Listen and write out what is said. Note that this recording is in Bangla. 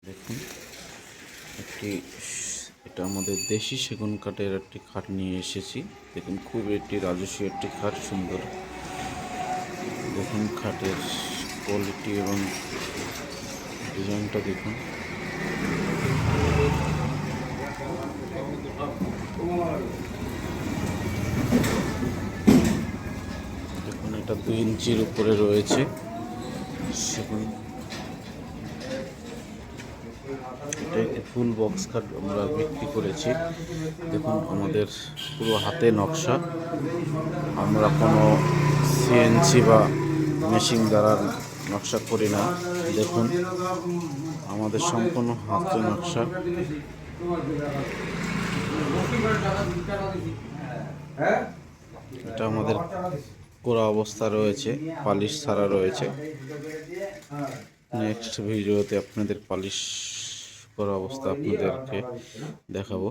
দেখুন এটা আমাদের দেশি সেগুন কাঠের একটি খাট নিয়ে এসেছি। দেখুন খুব একটি রাজকীয় একটি খাট, সুন্দর। দেখুন খাটের কোয়ালিটি এবং ডিজাইনটা দেখুন। দেখুন এটা 2 ইঞ্চির উপরে রয়েছে সেগুন। এটা একটি ফুল বক্স খাট আমরা বিক্রি করেছি। দেখুন আমাদের পুরো হাতে নকশা, আমরা কোনো সিএনসি বা মেশিন দ্বারা নকশা করি না। দেখুন আমাদের সম্পূর্ণ হাতে নকশা। এটা আমাদের পুরো অবস্থা রয়েছে, পালিশ ছাড়া রয়েছে। নেক্সট ভিডিওতে আপনাদের পালিশ করা অবস্থা আপনাদেরকে দেখাবো।